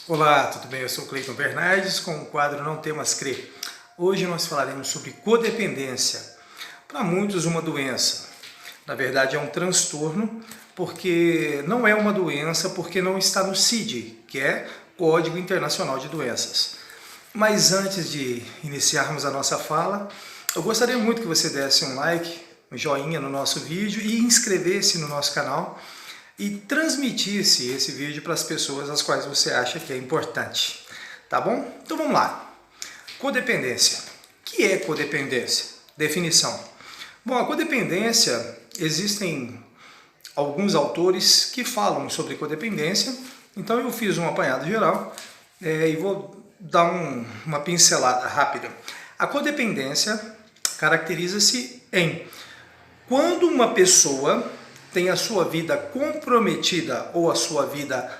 Olá, tudo bem? Eu sou Cleiton Bernardes com o quadro Não Temas Crer. Hoje nós falaremos sobre codependência. Para muitos uma doença, na verdade é um transtorno, porque não é uma doença porque não está no CID, que é Código Internacional de Doenças. Mas antes de iniciarmos a nossa fala, eu gostaria muito que você desse um like, um joinha no nosso vídeo e inscrevesse no nosso canal e transmitisse esse vídeo para as pessoas às quais você acha que é importante. Tá bom? Então vamos lá. Codependência. O que é codependência? Definição. Bom, a codependência, existem alguns autores que falam sobre codependência, então eu fiz um apanhado geral e vou dar uma pincelada rápida. A codependência caracteriza-se em quando uma pessoa tem a sua vida comprometida ou a sua vida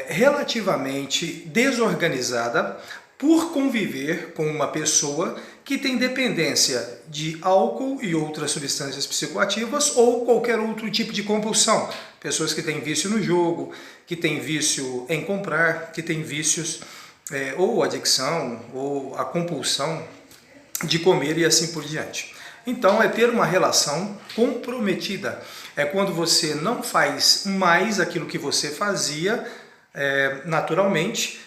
relativamente desorganizada por conviver com uma pessoa que tem dependência de álcool e outras substâncias psicoativas ou qualquer outro tipo de compulsão. Pessoas que têm vício no jogo, que têm vício em comprar, que têm vícios ou adicção ou a compulsão de comer e assim por diante. Então é ter uma relação comprometida. É quando você não faz mais aquilo que você fazia naturalmente,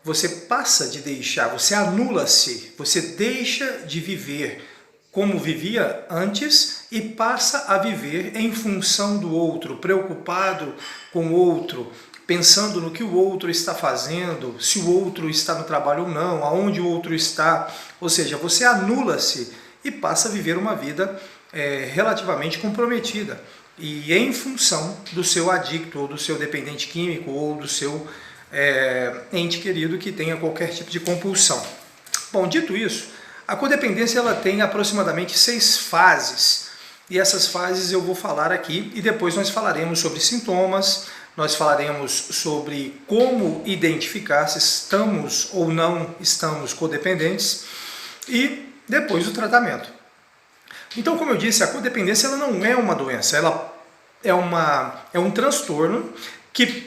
você passa de deixar, você anula-se, você deixa de viver como vivia antes e passa a viver em função do outro, preocupado com o outro, pensando no que o outro está fazendo, se o outro está no trabalho ou não, aonde o outro está, ou seja, você anula-se e passa a viver uma vida relativamente comprometida e em função do seu adicto ou do seu dependente químico ou do seu ente querido que tenha qualquer tipo de compulsão. Bom, dito isso, a codependência ela tem aproximadamente 6 fases e essas fases eu vou falar aqui e depois nós falaremos sobre sintomas, nós falaremos sobre como identificar se estamos ou não estamos codependentes e depois o tratamento. Então, como eu disse, a codependência ela não é uma doença, ela é um transtorno que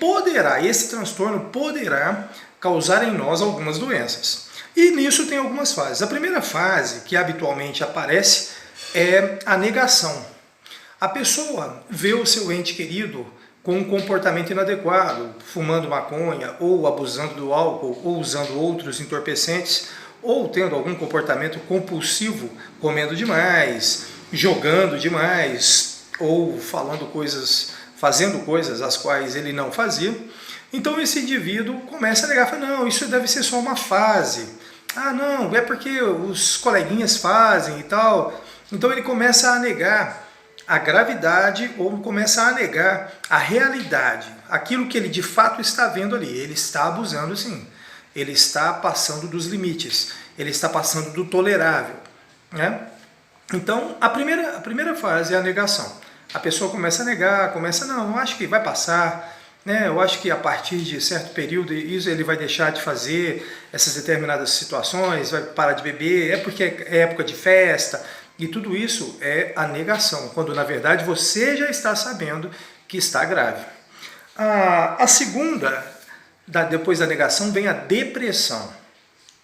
esse transtorno poderá causar em nós algumas doenças. E nisso tem algumas fases. A primeira fase que habitualmente aparece é a negação. A pessoa vê o seu ente querido com um comportamento inadequado, fumando maconha, ou abusando do álcool, ou usando outros entorpecentes, ou tendo algum comportamento compulsivo, comendo demais, jogando demais, ou fazendo coisas as quais ele não fazia. Então esse indivíduo começa a negar, fala, não, isso deve ser só uma fase. Ah, não, é porque os coleguinhas fazem e tal. Então ele começa a negar a gravidade ou começa a negar a realidade, aquilo que ele de fato está vendo ali. Ele está abusando sim. Ele está passando dos limites, ele está passando do tolerável, né? Então, a primeira fase é a negação. A pessoa começa a negar, não, eu acho que vai passar, né? Eu acho que a partir de certo período isso ele vai deixar de fazer essas determinadas situações, vai parar de beber, é porque é época de festa, e tudo isso é a negação, quando na verdade você já está sabendo que está grave. A segunda, depois da negação, vem a depressão.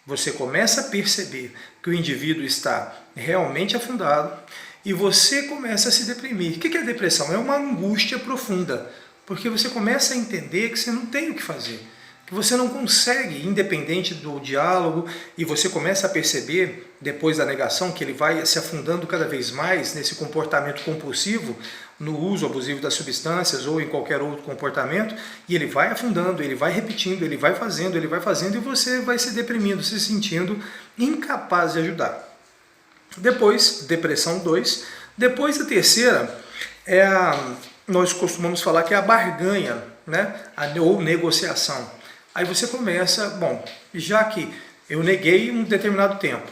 Você começa a perceber que o indivíduo está realmente afundado e você começa a se deprimir. O que é a depressão? É uma angústia profunda, porque você começa a entender que você não tem o que fazer, que você não consegue, independente do diálogo, e você começa a perceber, depois da negação, que ele vai se afundando cada vez mais nesse comportamento compulsivo, no uso abusivo das substâncias ou em qualquer outro comportamento, e ele vai afundando, ele vai repetindo, ele vai fazendo, e você vai se deprimindo, se sentindo incapaz de ajudar. Depois, depressão 2. Depois a terceira, nós costumamos falar que é a barganha, né? Ou negociação. Aí você começa, bom, já que eu neguei um determinado tempo,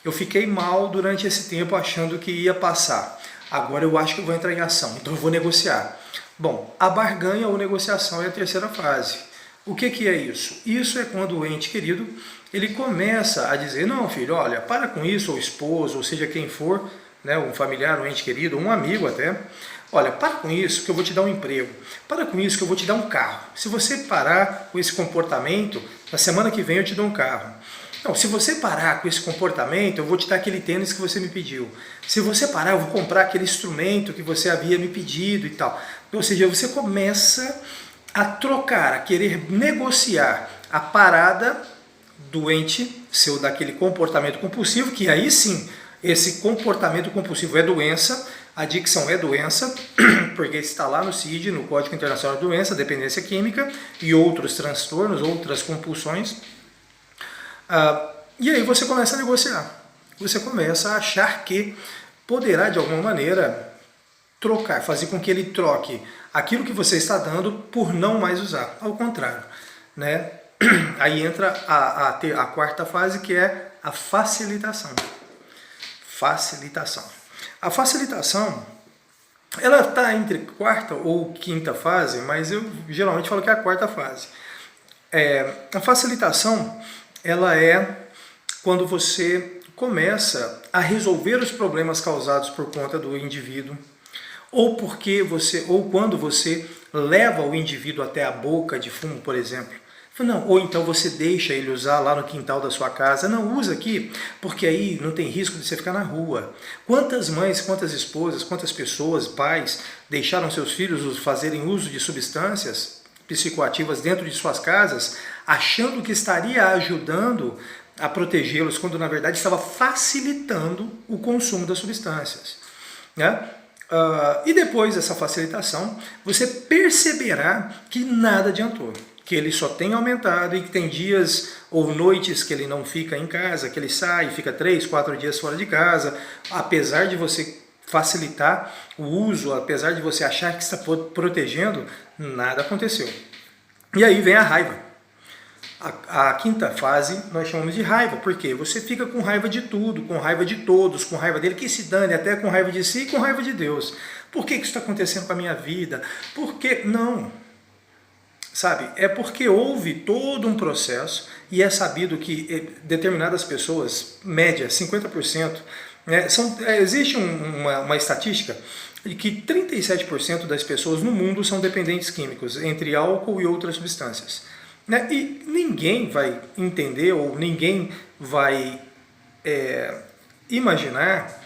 eu fiquei mal durante esse tempo achando que ia passar, agora eu acho que eu vou entrar em ação, então eu vou negociar. Bom, a barganha ou negociação é a terceira fase. O que é isso? Isso é quando o ente querido ele começa a dizer, não filho, olha, para com isso, ou esposo, ou seja quem for, né, um familiar, um ente querido, um amigo até, Olha, para com isso que eu vou te dar um emprego, para com isso que eu vou te dar um carro. Se você parar com esse comportamento, na semana que vem eu te dou um carro. Não, se você parar com esse comportamento, eu vou te dar aquele tênis que você me pediu. Se você parar, eu vou comprar aquele instrumento que você havia me pedido e tal. Ou seja, você começa a trocar, a querer negociar a parada doente seu daquele comportamento compulsivo, que aí sim, esse comportamento compulsivo é doença, a adicção é doença, porque está lá no CID, no Código Internacional de Doença, dependência química e outros transtornos, outras compulsões. E aí você começa a negociar. Você começa a achar que poderá, de alguma maneira, trocar, fazer com que ele troque aquilo que você está dando por não mais usar. Ao contrário, né? Aí entra a quarta fase, que é a facilitação. Facilitação. A facilitação, ela está entre quarta ou quinta fase, mas eu geralmente falo que é a quarta fase. A facilitação, ela é quando você começa a resolver os problemas causados por conta do indivíduo, ou quando você leva o indivíduo até a boca de fumo, por exemplo. Não, ou então você deixa ele usar lá no quintal da sua casa. Não, usa aqui, porque aí não tem risco de você ficar na rua. Quantas mães, quantas esposas, quantas pessoas, pais, deixaram seus filhos fazerem uso de substâncias psicoativas dentro de suas casas, achando que estaria ajudando a protegê-los, quando na verdade estava facilitando o consumo das substâncias, né? E depois dessa facilitação, você perceberá que nada adiantou, que ele só tem aumentado e que tem dias ou noites que ele não fica em casa, que ele sai, fica 3, 4 dias fora de casa, apesar de você facilitar o uso, apesar de você achar que está protegendo, nada aconteceu. E aí vem a raiva. A quinta fase nós chamamos de raiva, porque você fica com raiva de tudo, com raiva de todos, com raiva dele, que se dane, até com raiva de si e com raiva de Deus. Por que isso está acontecendo com a minha vida? Por que? Não. Sabe, é porque houve todo um processo e é sabido que determinadas pessoas, média, 50%, né, existe uma estatística de que 37% das pessoas no mundo são dependentes químicos, entre álcool e outras substâncias. Né? E ninguém vai entender ou ninguém vai imaginar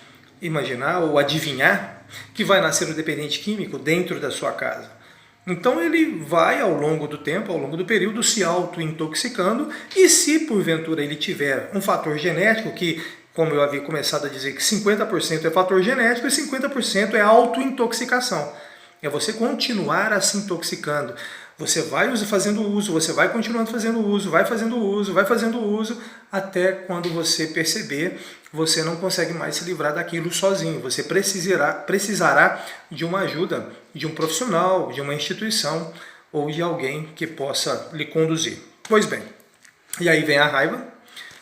ou adivinhar que vai nascer um dependente químico dentro da sua casa. Então ele vai ao longo do tempo, ao longo do período, se auto-intoxicando, e se porventura ele tiver um fator genético, que, como eu havia começado a dizer, que 50% é fator genético e 50% é auto-intoxicação. É você continuar a se intoxicando. Você vai fazendo uso, você vai continuando fazendo uso, vai fazendo uso, vai fazendo uso, até quando você perceber, você não consegue mais se livrar daquilo sozinho. Você precisará de uma ajuda, de um profissional, de uma instituição ou de alguém que possa lhe conduzir. Pois bem, e aí vem a raiva,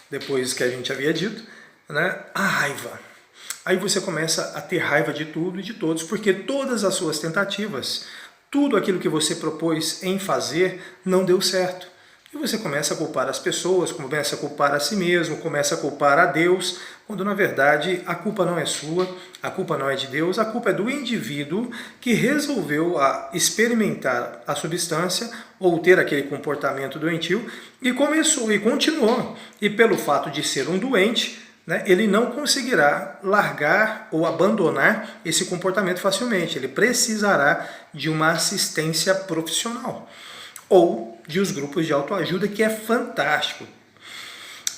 depois que a gente havia dito, né? A raiva. Aí você começa a ter raiva de tudo e de todos, porque todas as suas tentativas, tudo aquilo que você propôs em fazer não deu certo. E você começa a culpar as pessoas, começa a culpar a si mesmo, começa a culpar a Deus, quando na verdade a culpa não é sua, a culpa não é de Deus, a culpa é do indivíduo que resolveu experimentar a substância ou ter aquele comportamento doentio e começou e continuou. E pelo fato de ser um doente, ele não conseguirá largar ou abandonar esse comportamento facilmente. Ele precisará de uma assistência profissional ou de os grupos de autoajuda, que é fantástico.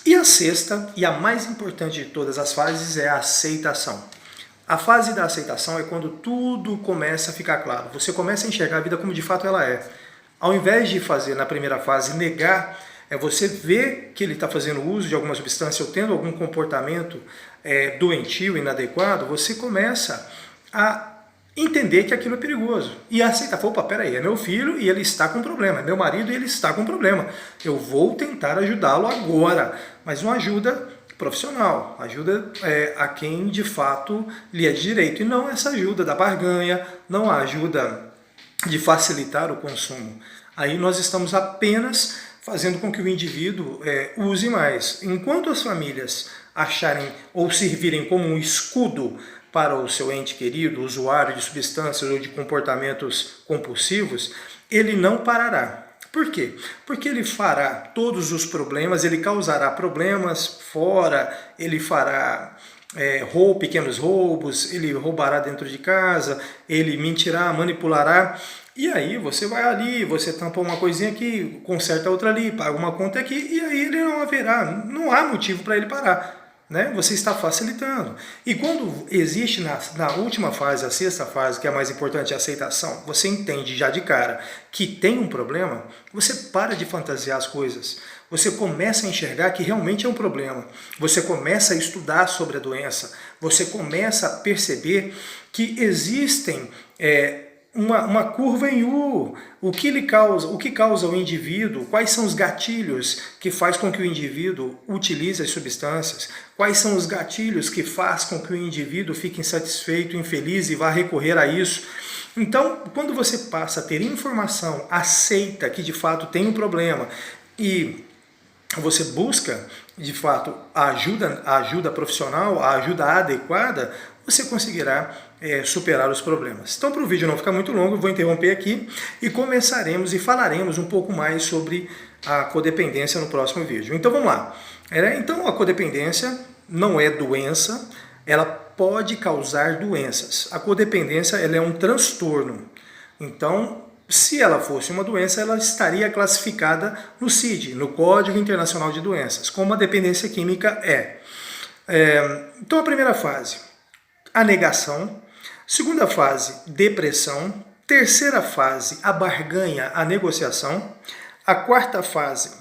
E a sexta e a mais importante de todas as fases é a aceitação. A fase da aceitação é quando tudo começa a ficar claro. Você começa a enxergar a vida como de fato ela é. Ao invés de fazer na primeira fase negar, você ver que ele está fazendo uso de alguma substância ou tendo algum comportamento doentio, inadequado, você começa a entender que aquilo é perigoso. E aceitar, opa, peraí, é meu filho e ele está com problema, é meu marido e ele está com problema. Eu vou tentar ajudá-lo agora, mas uma ajuda profissional, ajuda a quem de fato lhe é de direito, e não essa ajuda da barganha, não a ajuda de facilitar o consumo. Aí nós estamos apenas fazendo com que o indivíduo use mais. Enquanto as famílias acharem ou servirem como um escudo para o seu ente querido, usuário de substâncias ou de comportamentos compulsivos, ele não parará. Por quê? Porque ele fará todos os problemas, ele causará problemas fora, ele fará pequenos roubos, ele roubará dentro de casa, ele mentirá, manipulará. E aí você vai ali, você tampa uma coisinha aqui, conserta outra ali, paga uma conta aqui, e aí ele não há motivo para ele parar. Né? Você está facilitando. E quando existe na última fase, a sexta fase, que é a mais importante, a aceitação, você entende já de cara que tem um problema, você para de fantasiar as coisas. Você começa a enxergar que realmente é um problema. Você começa a estudar sobre a doença. Você começa a perceber que existem uma curva em U. O que causa o indivíduo, quais são os gatilhos que faz com que o indivíduo utilize as substâncias, quais são os gatilhos que faz com que o indivíduo fique insatisfeito, infeliz e vá recorrer a isso. Então, quando você passa a ter informação, aceita que de fato tem um problema e você busca de fato a ajuda profissional, a ajuda adequada, você conseguirá superar os problemas. Então, para o vídeo não ficar muito longo, eu vou interromper aqui e começaremos e falaremos um pouco mais sobre a codependência no próximo vídeo. Então, vamos lá. Então, a codependência não é doença, ela pode causar doenças. A codependência ela é um transtorno. Então, se ela fosse uma doença, ela estaria classificada no CID, no Código Internacional de Doenças, como a dependência química é. Então, a primeira fase, a negação. Segunda fase, depressão. Terceira fase, a barganha, a negociação. A quarta fase,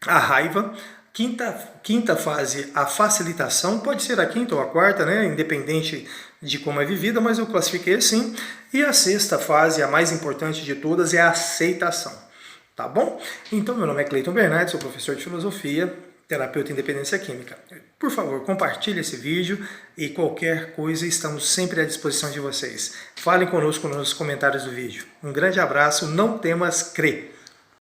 a raiva. Quinta fase, a facilitação. Pode ser a quinta ou a quarta, né? Independente de como é vivida, mas eu classifiquei assim. E a sexta fase, a mais importante de todas, é a aceitação. Tá bom? Então, meu nome é Cleiton Bernardes, sou professor de filosofia, terapeuta em dependência química. Por favor, compartilhe esse vídeo e qualquer coisa, estamos sempre à disposição de vocês. Falem conosco nos comentários do vídeo. Um grande abraço, não temas crer.